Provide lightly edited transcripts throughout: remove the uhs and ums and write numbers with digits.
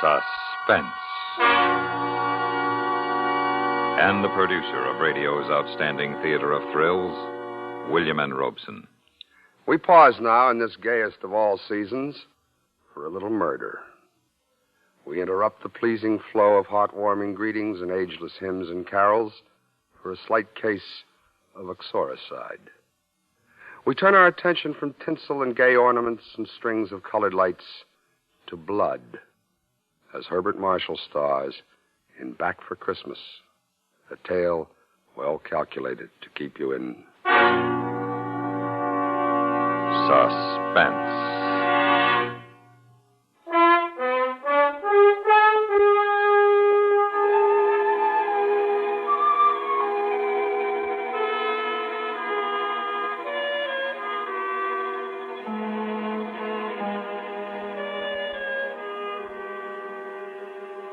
Suspense. And the producer of radio's outstanding theater of thrills, William N. Robeson. We pause now in this gayest of all seasons for a little murder. We interrupt the pleasing flow of heartwarming greetings and ageless hymns and carols for a slight case of uxoricide. We turn our attention from tinsel and gay ornaments and strings of colored lights to blood, as Herbert Marshall stars in Back for Christmas, a tale well calculated to keep you in suspense.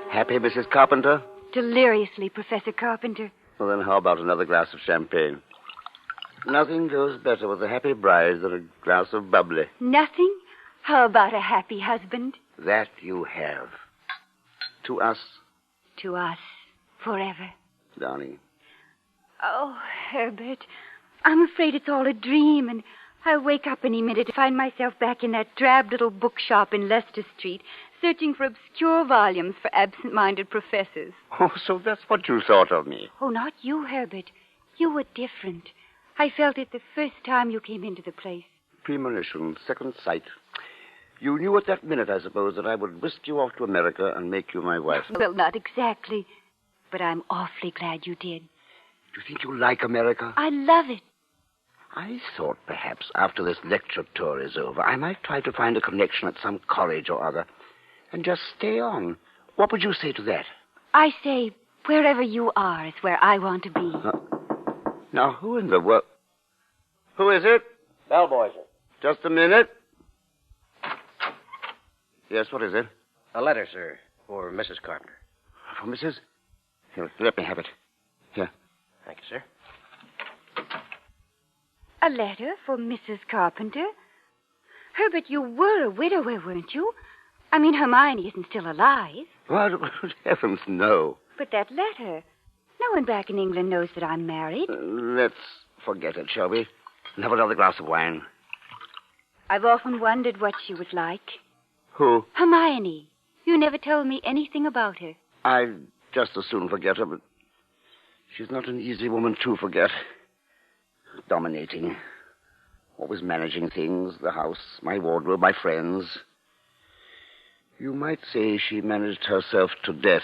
Happy, Mrs. Carpenter? Deliriously, Professor Carpenter. Well, then how about another glass of champagne? Nothing goes better with a happy bride than a glass of bubbly. Nothing? How about a happy husband? That you have. To us. To us. Forever. Darling. Oh, Herbert, I'm afraid it's all a dream, and I'll wake up any minute to find myself back in that drab little bookshop in Leicester Street, searching for obscure volumes for absent-minded professors. Oh, so that's what you thought of me. Oh, not you, Herbert. You were different. I felt it the first time you came into the place. Premonition, second sight. You knew at that minute, I suppose, that I would whisk you off to America and make you my wife. Well, not exactly. But I'm awfully glad you did. Do you think you like America? I love it. I thought perhaps after this lecture tour is over, I might try to find a connection at some college or other and just stay on. What would you say to that? I say, wherever you are is where I want to be. Now, who in the world? Who is it? Bellboy, sir. Just a minute. Yes, what is it? A letter, sir, for Mrs. Carpenter. For Mrs.? Here, let me have it. Here. Thank you, sir. A letter for Mrs. Carpenter? Herbert, you were a widower, weren't you? I mean, Hermione isn't still alive. What? Good heavens, no. But that letter. No one back in England knows that I'm married. Let's forget it, shall we? And have another glass of wine. I've often wondered what she was like. Who? Hermione. You never told me anything about her. I'd just as soon forget her, but she's not an easy woman to forget. Dominating. Always managing things, the house, my wardrobe, my friends. You might say she managed herself to death.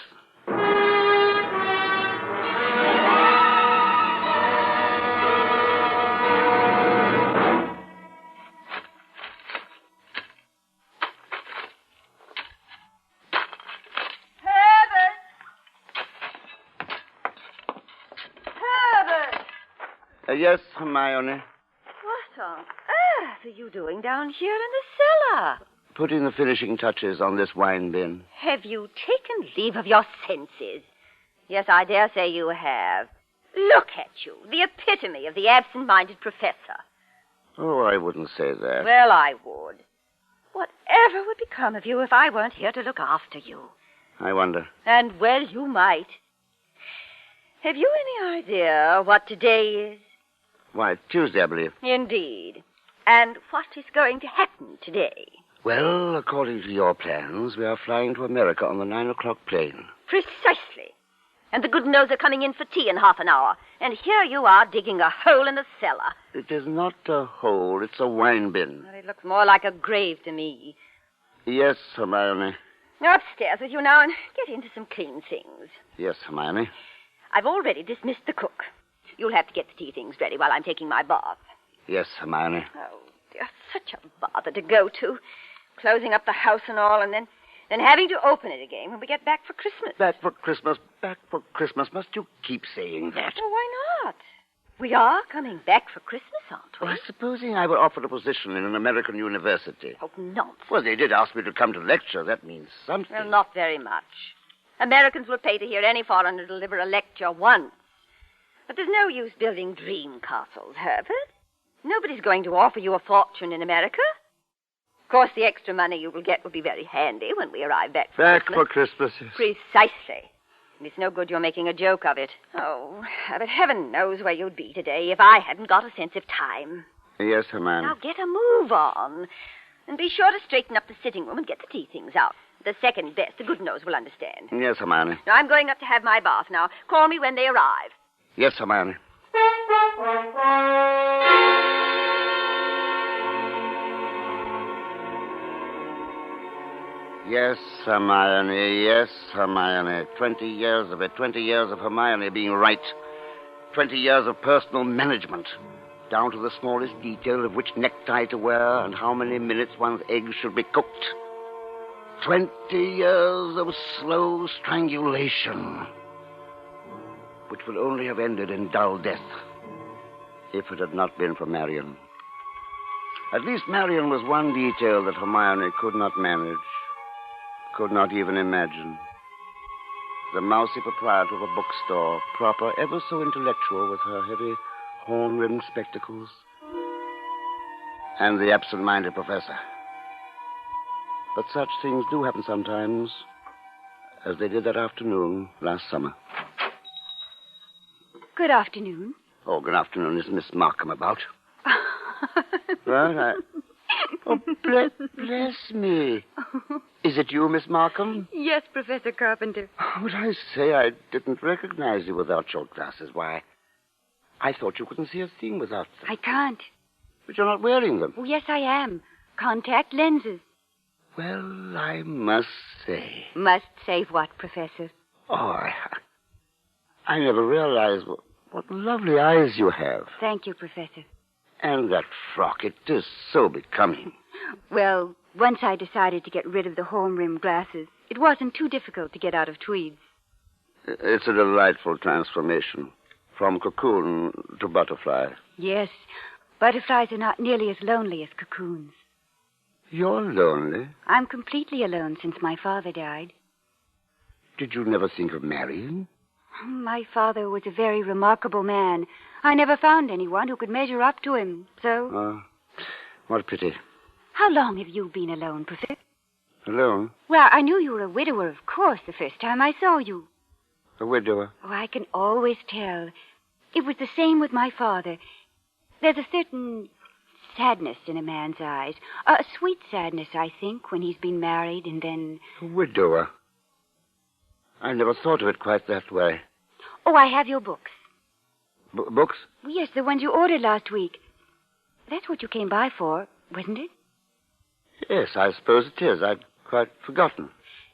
Yes, Hermione. What on earth are you doing down here in the cellar? Putting the finishing touches on this wine bin. Have you taken leave of your senses? Yes, I dare say you have. Look at you, the epitome of the absent-minded professor. Oh, I wouldn't say that. Well, I would. Whatever would become of you if I weren't here to look after you? I wonder. And, well, you might. Have you any idea what today is? Why, Tuesday, I believe. Indeed. And what is going to happen today? Well, according to your plans, we are flying to America on the 9 o'clock plane. Precisely. And the Goodenows are coming in for tea in half an hour. And here you are digging a hole in the cellar. It is not a hole, it's a wine bin. Well, it looks more like a grave to me. Yes, Hermione. Upstairs with you now and get into some clean things. Yes, Hermione. I've already dismissed the cook. You'll have to get the tea things ready while I'm taking my bath. Yes, Hermione. Oh, dear, such a bother to go to. Closing up the house and all, and then having to open it again when we get back for Christmas. Back for Christmas, back for Christmas. Must you keep saying that? Well, why not? We are coming back for Christmas, aren't we? Well, supposing I were offered a position in an American university. Oh, nonsense. Well, they did ask me to come to lecture. That means something. Well, not very much. Americans will pay to hear any foreigner deliver a lecture once. But there's no use building dream castles, Herbert. Nobody's going to offer you a fortune in America. course, the extra money you will get will be very handy when we arrive back for Back Christmas. for Christmas. Yes. Precisely. And it's no good you're making a joke of it. Oh, but heaven knows where you'd be today if I hadn't got a sense of time. Yes, Hermione. Now get a move on. And be sure to straighten up the sitting room and get the tea things out. The second best, the good nose will understand. Yes, Hermione. Now, I'm going up to have my bath now. Call me when they arrive. Yes, Hermione. Yes, Hermione. Yes, Hermione. 20 years of it. 20 years of Hermione being right. 20 years of personal management. Down to the smallest detail of which necktie to wear and how many minutes one's eggs should be cooked. 20 years of slow strangulation, which would only have ended in dull death if it had not been for Marion. At least Marion was one detail that Hermione could not manage, could not even imagine. The mousy proprietor of a bookstore, proper, ever so intellectual with her heavy horn-rimmed spectacles, and the absent-minded professor. But such things do happen sometimes, as they did that afternoon last summer. Good afternoon. Oh, good afternoon. Is Miss Markham about? Well, Oh, bless me. Is it you, Miss Markham? Yes, Professor Carpenter. But I say I didn't recognize you without your glasses. Why, I thought you couldn't see a thing without them. I can't. But you're not wearing them. Oh, yes, I am. Contact lenses. Well, I must say. Must save what, Professor? Oh, I never realized what lovely eyes you have. Thank you, Professor. And that frock, it is so becoming. Well, once I decided to get rid of the horn-rimmed glasses, it wasn't too difficult to get out of tweeds. It's a delightful transformation. From cocoon to butterfly. Yes, butterflies are not nearly as lonely as cocoons. You're lonely? I'm completely alone since my father died. Did you never think of marrying? My father was a very remarkable man. I never found anyone who could measure up to him, so... Oh, what a pity. How long have you been alone, Professor? Alone? Well, I knew you were a widower, of course, the first time I saw you. A widower? Oh, I can always tell. It was the same with my father. There's a certain sadness in a man's eyes. A sweet sadness, I think, when he's been married and then... A widower? I never thought of it quite that way. Oh, I have your books. Books? Yes, the ones you ordered last week. That's what you came by for, wasn't it? Yes, I suppose it is. I'd quite forgotten.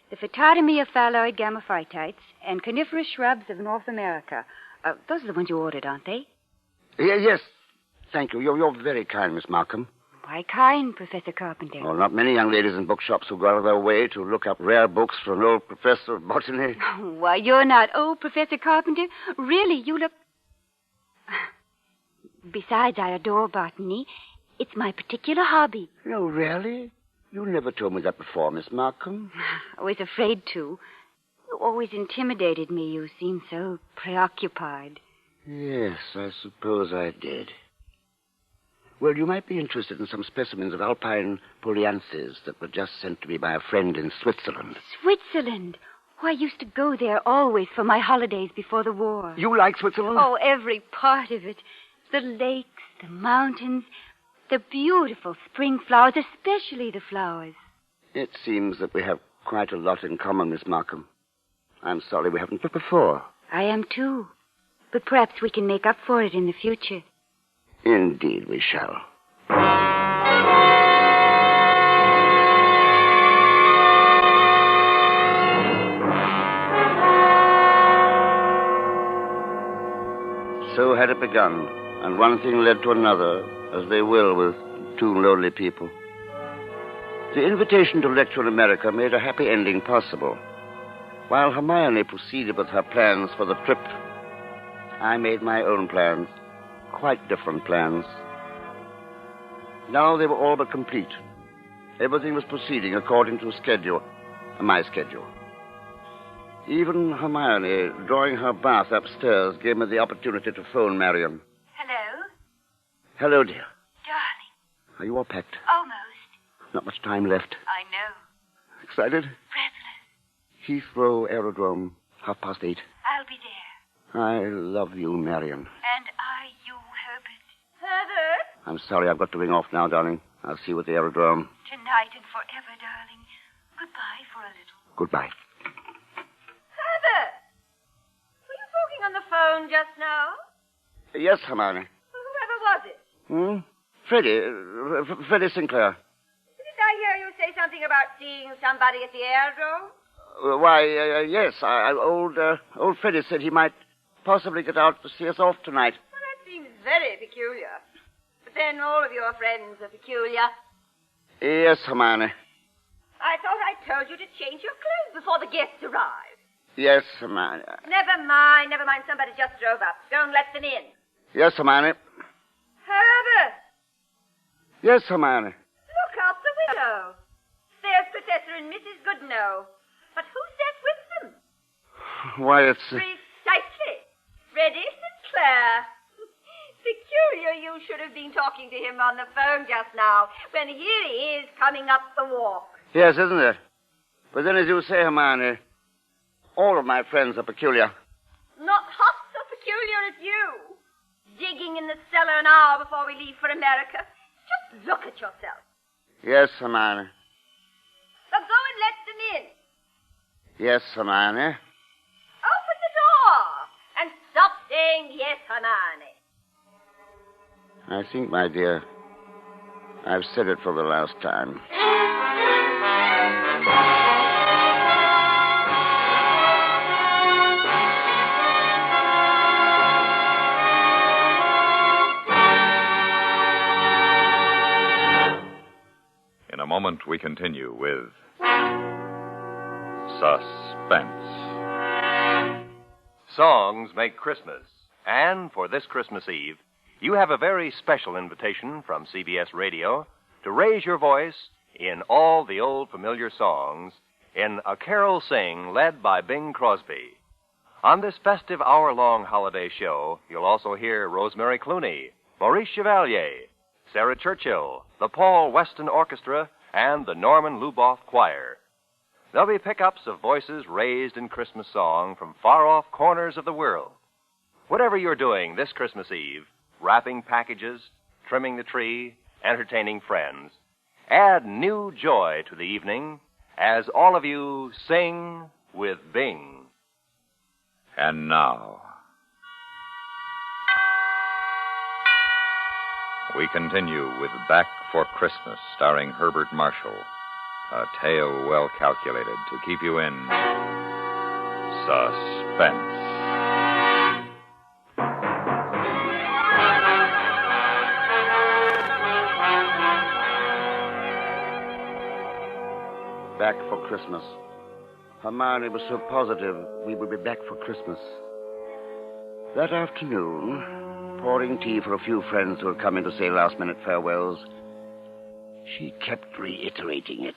The Phytotomy of Phalloid Gamophytites and Coniferous Shrubs of North America. Those are the ones you ordered, aren't they? Yes. Thank you. You're very kind, Miss Markham. Why kind, Professor Carpenter? Well, not many young ladies in bookshops who go out of their way to look up rare books for an old professor of botany. Why, you're not old, Professor Carpenter. Really, you look... Besides, I adore botany. It's my particular hobby. No, really? You never told me that before, Miss Markham. I was afraid to. You always intimidated me. You seemed so preoccupied. Yes, I suppose I did. Well, you might be interested in some specimens of alpine polyanthes that were just sent to me by a friend in Switzerland. Switzerland? Oh, I used to go there always for my holidays before the war. You like Switzerland? Oh, every part of it. The lakes, the mountains, the beautiful spring flowers, especially the flowers. It seems that we have quite a lot in common, Miss Markham. I'm sorry we haven't met before. I am, too. But perhaps we can make up for it in the future. Indeed we shall. So had it begun, and one thing led to another, as they will with two lonely people. The invitation to lecture in America made a happy ending possible. While Hermione proceeded with her plans for the trip, I made my own plans. Quite different plans. Now they were all but complete. Everything was proceeding according to my schedule. Even Hermione, drawing her bath upstairs, gave me the opportunity to phone Marion. Hello? Hello, dear. Darling. Are you all packed? Almost. Not much time left. I know. Excited? Breathless. Heathrow Aerodrome, 8:30. I'll be there. I love you, Marion. And I you, Herbert. Herbert? I'm sorry I've got to ring off now, darling. I'll see you at the aerodrome. Tonight and forever, darling. Goodbye for a little. Goodbye. Herbert! Were you talking on the phone just now? Yes, Hermione. Well, whoever was it? Freddie Sinclair. Didn't I hear you say something about seeing somebody at the aerodrome? Yes. Old Freddie said he might possibly get out to see us off tonight. Well, that seems very peculiar. But then all of your friends are peculiar. Yes, Hermione. I thought I told you to change your clothes before the guests arrive. Yes, Hermione. Never mind. Somebody just drove up. Don't let them in. Yes, Hermione. Herbert! Yes, Hermione. Look out the window. There's Professor and Mrs. Goodenough. But who's that with them? Why, it's... Precisely. Freddie Sinclair. Peculiar you should have been talking to him on the phone just now, when here he is coming up the walk. Yes, isn't it? But then, as you say, Hermione, all of my friends are peculiar. Not half so peculiar as you. Digging in the cellar an hour before we leave for America. Just look at yourself. Yes, Hermione. So go and let them in. Yes, Hermione. Open the door and stop saying yes, Hermione. I think, my dear, I've said it for the last time. In a moment, we continue with Suspense. Songs make Christmas. And for this Christmas Eve, you have a very special invitation from CBS Radio to raise your voice in all the old familiar songs in A Carol Sing led by Bing Crosby. On this festive hour-long holiday show, you'll also hear Rosemary Clooney, Maurice Chevalier, Sarah Churchill, the Paul Weston Orchestra, and the Norman Luboff Choir. There'll be pickups of voices raised in Christmas song from far-off corners of the world. Whatever you're doing this Christmas Eve, wrapping packages, trimming the tree, entertaining friends, add new joy to the evening as all of you sing with Bing. And now, we continue with Back for Christmas, starring Herbert Marshall. A tale well calculated to keep you in suspense. Back for Christmas. Hermione was so positive we would be back for Christmas. That afternoon, pouring tea for a few friends who had come in to say last-minute farewells, she kept reiterating it.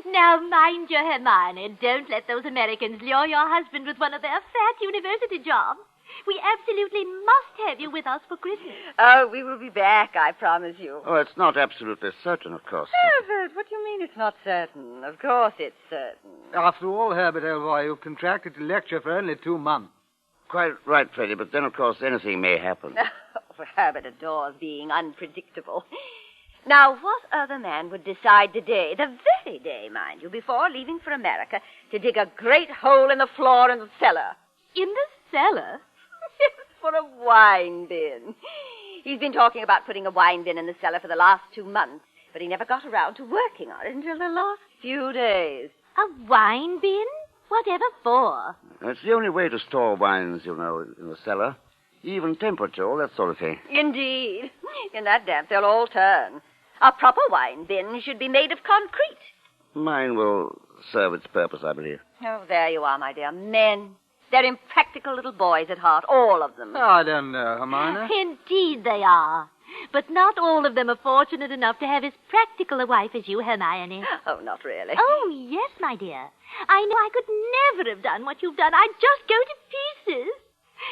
Now, mind your Hermione. Don't let those Americans lure your husband with one of their fat university jobs. We absolutely must have you with us for Christmas. Oh, we will be back, I promise you. Oh, it's not absolutely certain, of course. Herbert, what do you mean it's not certain? Of course it's certain. After all, Herbert, old boy, you've contracted to lecture for only 2 months. Quite right, Freddie, but then, of course, anything may happen. Herbert adores being unpredictable. Now, what other man would decide today, the very day, mind you, before leaving for America, to dig a great hole in the floor in the cellar? In the cellar? For a wine bin. He's been talking about putting a wine bin in the cellar for the last 2 months, but he never got around to working on it until the last few days. A wine bin? Whatever for? It's the only way to store wines, you know, in the cellar. Even temperature, all that sort of thing. Indeed. In that damp, they'll all turn. A proper wine bin should be made of concrete. Mine will serve its purpose, I believe. Oh, there you are, my dear. Men. They're impractical little boys at heart, all of them. Oh, I don't know, Hermione. Indeed they are. But not all of them are fortunate enough to have as practical a wife as you, Hermione. Oh, not really. Oh, yes, my dear. I know I could never have done what you've done. I'd just go to pieces.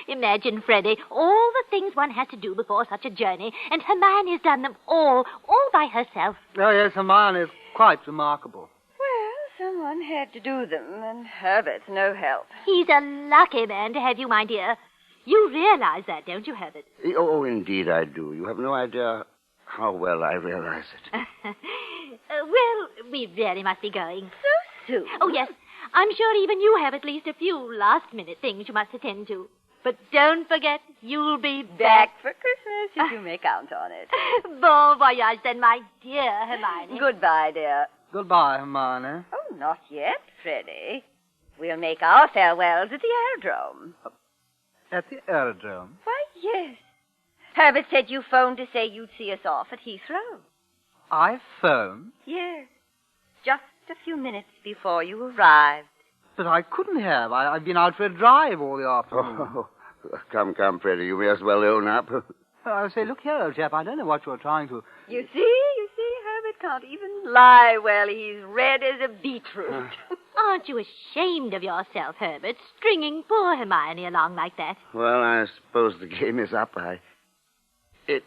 Imagine, Freddie, all the things one has to do before such a journey, and Hermione has done them all by herself. Oh, yes, Hermione is quite remarkable. Well, someone had to do them, and Herbert's no help. He's a lucky man to have you, my dear. You realize that, don't you, Herbert? Oh, indeed I do. You have no idea how well I realize it. Well, we really must be going. So soon? Oh, yes. I'm sure even you have at least a few last-minute things you must attend to. But don't forget, you'll be back for Christmas, if you may count on it. Bon voyage, then, my dear Hermione. Goodbye, dear. Goodbye, Hermione. Oh, not yet, Freddie. We'll make our farewells at the aerodrome. At the aerodrome? Why, yes. Herbert said you phoned to say you'd see us off at Heathrow. I phoned? Yes. Just a few minutes before you arrived. But I couldn't have. I've been out for a drive all the afternoon. Oh, come, Freddie. You may as well own up. I say, look here, old chap, I don't know what you're trying to... You see, Herbert can't even lie well. He's red as a beetroot. Aren't you ashamed of yourself, Herbert, stringing poor Hermione along like that? Well, I suppose the game is up. It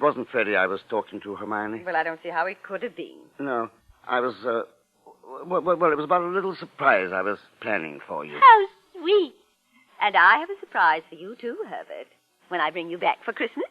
wasn't Freddie I was talking to, Hermione. Well, I don't see how it could have been. No, I was, well, it was about a little surprise I was planning for you. How sweet. And I have a surprise for you, too, Herbert, when I bring you back for Christmas.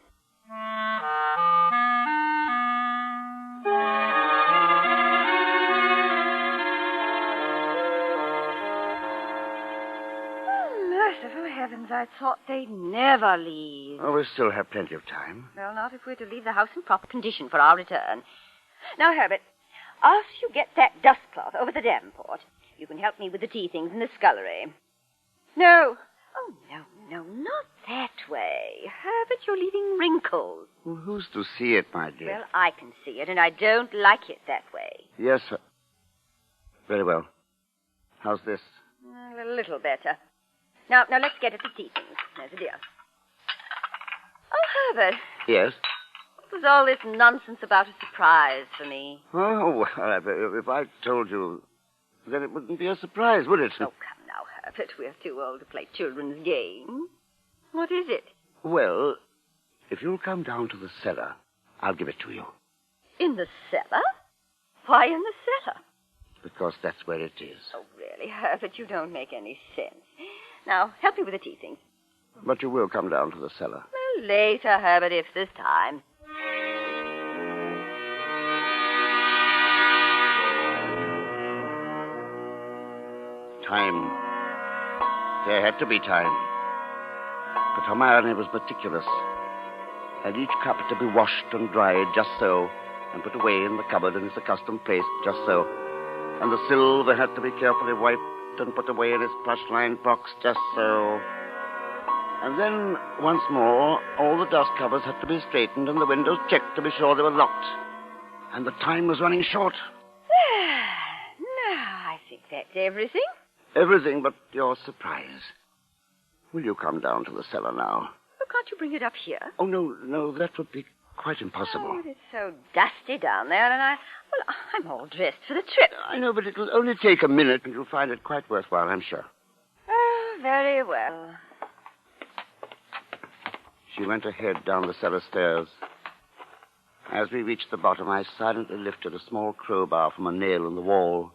Merciful heavens, I thought they'd never leave. Oh, we still have plenty of time. Well, not if we're to leave the house in proper condition for our return. Now, Herbert, after you get that dust cloth over the davenport, you can help me with the tea things in the scullery. No. Oh, no, not that way. Herbert, you're leaving wrinkles. Well, who's to see it, my dear? Well, I can see it, and I don't like it that way. Yes, sir. Very well. How's this? A little better. Now, let's get at the tea things. There's a dear. Oh, Herbert. Yes? What was all this nonsense about a surprise for me? Oh, well, if I told you, then it wouldn't be a surprise, would it? Oh, come now, Herbert. We're too old to play children's games. What is it? Well, if you'll come down to the cellar, I'll give it to you. In the cellar? Why in the cellar? Because that's where it is. Oh, really, Herbert, you don't make any sense. Now, help me with the tea things. But you will come down to the cellar. Well, later, Herbert, if there's time. Time. There had to be time. But Hermione was meticulous. And each cup had to be washed and dried just so, and put away in the cupboard in its accustomed place just so. And the silver had to be carefully wiped and put away in its plush-lined box just so. And then, once more, all the dust covers had to be straightened and the windows checked to be sure they were locked. And the time was running short. Now, I think that's everything. Everything but your surprise. Will you come down to the cellar now? Oh, can't you bring it up here? Oh, no, that would be quite impossible. Oh, it's so dusty down there, and I'm all dressed for the trip. I know, but it'll only take a minute, and you'll find it quite worthwhile, I'm sure. Oh, very well. She went ahead down the cellar stairs. As we reached the bottom, I silently lifted a small crowbar from a nail in the wall.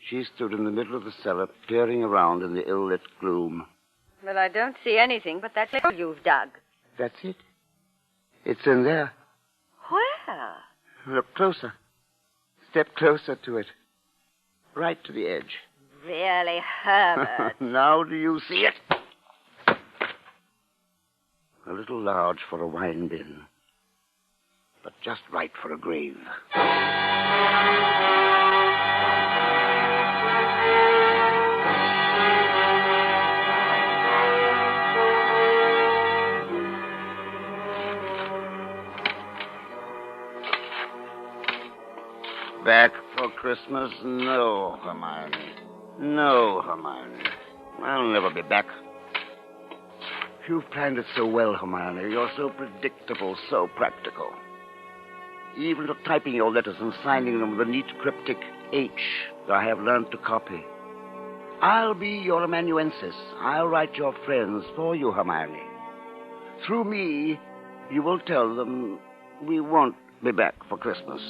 She stood in the middle of the cellar, peering around in the ill-lit gloom. Well, I don't see anything but that hole you've dug. That's it. It's in there. Where? Look closer. Step closer to it. Right to the edge. Really, Herbert? Now do you see it? A little large for a wine bin, but just right for a grave. Back for Christmas? No, Hermione. No, Hermione. I'll never be back. You've planned it so well, Hermione. You're so predictable, so practical. Even to typing your letters and signing them with a neat cryptic H that I have learned to copy. I'll be your amanuensis. I'll write your friends for you, Hermione. Through me, you will tell them we won't be back for Christmas.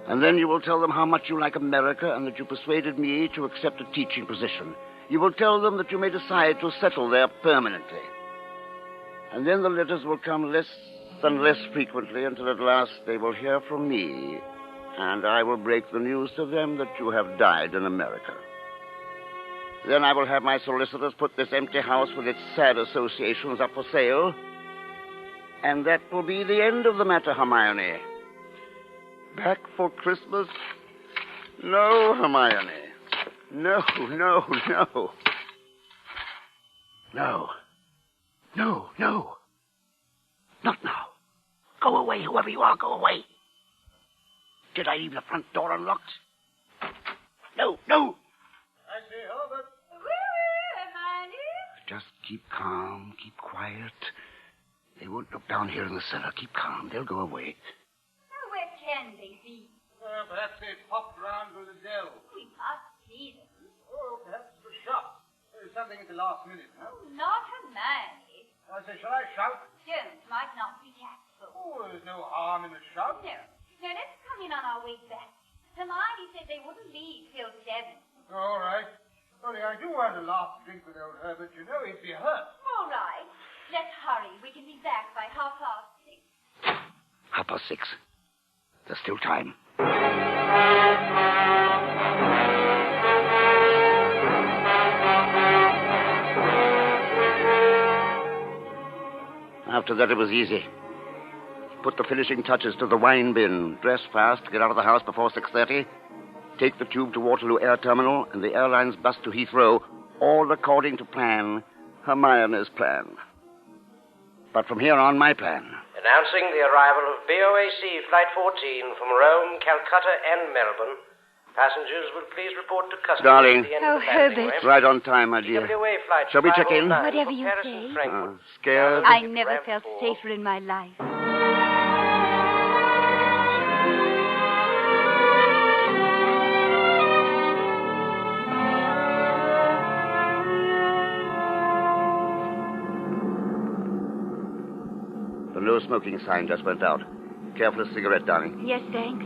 And then you will tell them how much you like America and that you persuaded me to accept a teaching position. You will tell them that you may decide to settle there permanently. And then the letters will come less and less frequently until at last they will hear from me, and I will break the news to them that you have died in America. Then I will have my solicitors put this empty house with its sad associations up for sale, and that will be the end of the matter, Hermione. Back for Christmas? No, Hermione. No, no, no. No. No, no. Not now. Go away, whoever you are, go away. Did I leave the front door unlocked? No, no. I say, Herbert. Just keep calm, keep quiet. They won't look down here in the cellar. Keep calm. They'll go away. Now, where can they be? Perhaps they popped round to the dell. We must see them. Oh, perhaps the shop. There's something at the last minute, huh? Oh, not Hermione. I say, shall I shout? Jones might not be tactful. Oh, there's no harm in a shout. No. Now, let's come in on our way back. Hermione said they wouldn't leave till 7. All right. Only I do want a last drink with old Herbert. You know he'd be hurt. All right. Let's hurry. We can be back by 6:30. 6:30. There's still time. After that, it was easy. Put the finishing touches to the wine bin. Dress fast, get out of the house before 6:30. Take the tube to Waterloo Air Terminal and the airline's bus to Heathrow, all according to plan, Hermione's plan. But from here on, my plan. Announcing the arrival of BOAC Flight 14 from Rome, Calcutta, and Melbourne. Passengers will please report to customers Darling. at the end Oh, of the landing Herbert. ramp. Right on time, my dear. TWA flight Shall we check in? 509 Whatever from you Paris say. and Frankfurt. Scared? I never Ramp felt 4. safer in my life. The no smoking sign just went out. Careful of cigarette, darling. Yes, thanks.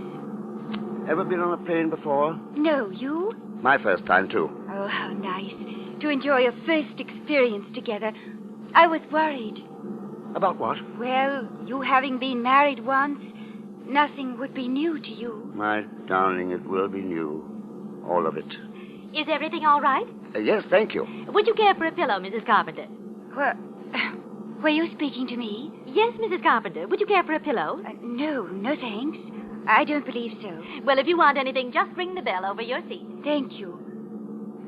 Ever been on a plane before? No, you? My first time, too. Oh, how nice. To enjoy a first experience together. I was worried. About what? Well, you having been married once, nothing would be new to you. My darling, it will be new. All of it. Is everything all right? Yes, thank you. Would you care for a pillow, Mrs. Carpenter? Were you speaking to me? Yes, Mrs. Carpenter. Would you care for a pillow? No, thanks. I don't believe so. Well, if you want anything, just ring the bell over your seat. Thank you.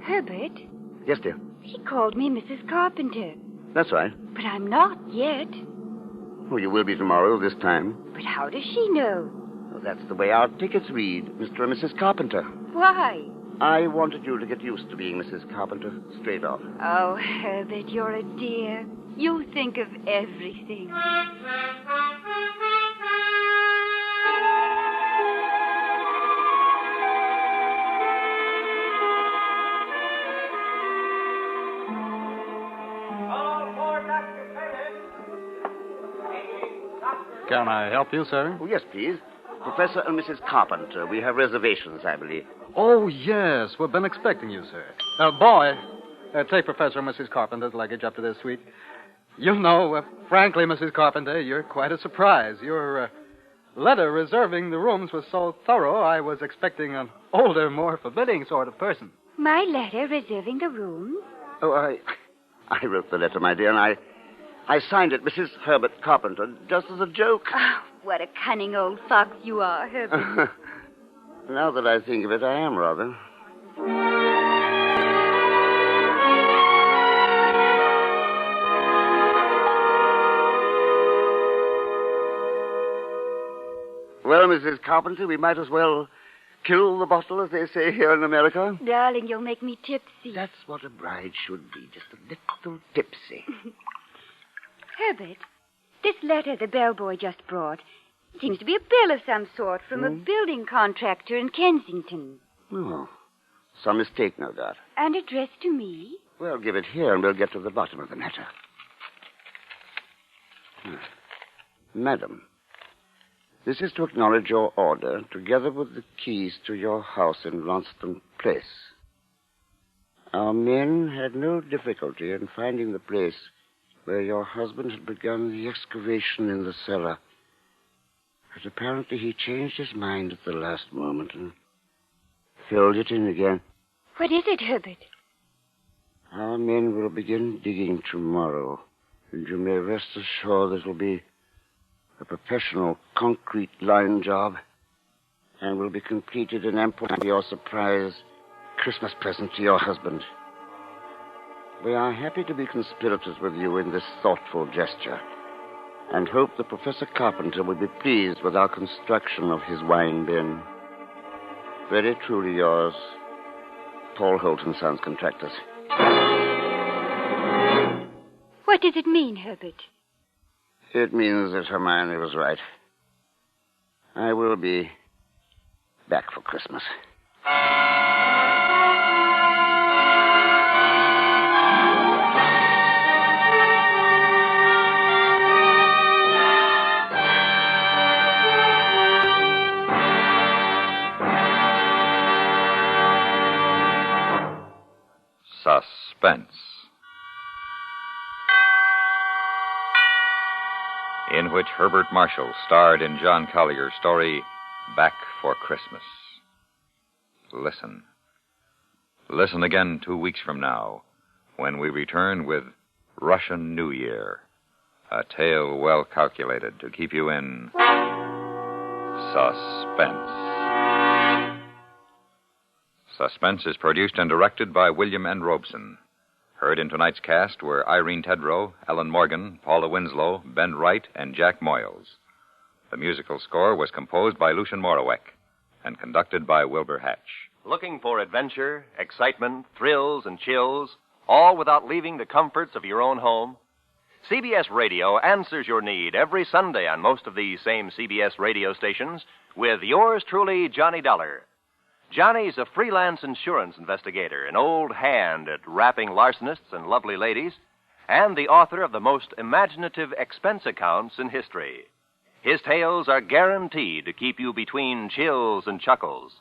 Herbert, Yes, dear. she called me Mrs. Carpenter. That's right. But I'm not yet. Well, you will be tomorrow, this time. But how does she know? Well, that's the way our tickets read, Mr. and Mrs. Carpenter. Why? I wanted you to get used to being Mrs. Carpenter, straight off. Oh, Herbert, you're a dear. You think of everything. Can I help you, sir? Oh, yes, please. Professor and Mrs. Carpenter. We have reservations, I believe. Oh, yes. We've been expecting you, sir. Boy, take Professor and Mrs. Carpenter's luggage up to their suite. You know, frankly, Mrs. Carpenter, you're quite a surprise. Your letter reserving the rooms was so thorough, I was expecting an older, more forbidding sort of person. My letter reserving the rooms? Oh, I wrote the letter, my dear, and I signed it Mrs. Herbert Carpenter, just as a joke. Oh, what a cunning old fox you are, Herbert. Now that I think of it, I am rather. Well, Mrs. Carpenter, we might as well kill the bottle, as they say here in America. Darling, you'll make me tipsy. That's what a bride should be, just a little tipsy. Herbert, this letter the bellboy just brought seems to be a bill of some sort from a building contractor in Kensington. Oh, Some mistake, no doubt. And addressed to me? Well, give it here and we'll get to the bottom of the matter. Madam, this is to acknowledge your order, together with the keys to your house in Ronston Place. Our men had no difficulty in finding the place where your husband had begun the excavation in the cellar. But apparently he changed his mind at the last moment and filled it in again. What is it, Herbert? Our men will begin digging tomorrow, and you may rest assured that it will be a professional concrete line job and will be completed in ample time for your surprise Christmas present to your husband. We are happy to be conspirators with you in this thoughtful gesture and hope that Professor Carpenter will be pleased with our construction of his wine bin. Very truly yours, Paul Holt & Sons Contractors. What does it mean, Herbert? It means that Hermione was right. I will be back for Christmas. Suspense. In which Herbert Marshall starred in John Collier's story, Back for Christmas. Listen. Listen again 2 weeks from now, when we return with Russian New Year, a tale well calculated to keep you in suspense. Suspense is produced and directed by William N. Robeson. Heard in tonight's cast were Irene Tedrow, Ellen Morgan, Paula Winslow, Ben Wright, and Jack Moyles. The musical score was composed by Lucien Moraweck and conducted by Wilbur Hatch. Looking for adventure, excitement, thrills, and chills, all without leaving the comforts of your own home? CBS Radio answers your need every Sunday on most of these same CBS radio stations with yours truly, Johnny Dollar. Johnny's a freelance insurance investigator, an old hand at rapping larcenists and lovely ladies, and the author of the most imaginative expense accounts in history. His tales are guaranteed to keep you between chills and chuckles.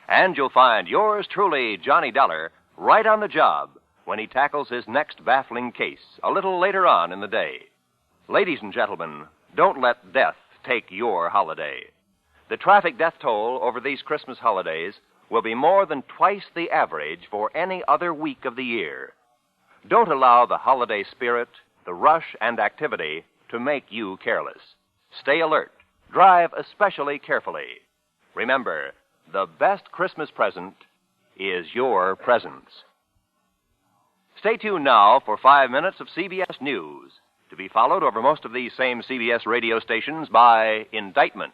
And you'll find yours truly, Johnny Dollar, right on the job when he tackles his next baffling case a little later on in the day. Ladies and gentlemen, don't let death take your holiday. The traffic death toll over these Christmas holidays will be more than twice the average for any other week of the year. Don't allow the holiday spirit, the rush and activity to make you careless. Stay alert. Drive especially carefully. Remember, the best Christmas present is your presence. Stay tuned now for 5 minutes of CBS News, to be followed over most of these same CBS radio stations by Indictment.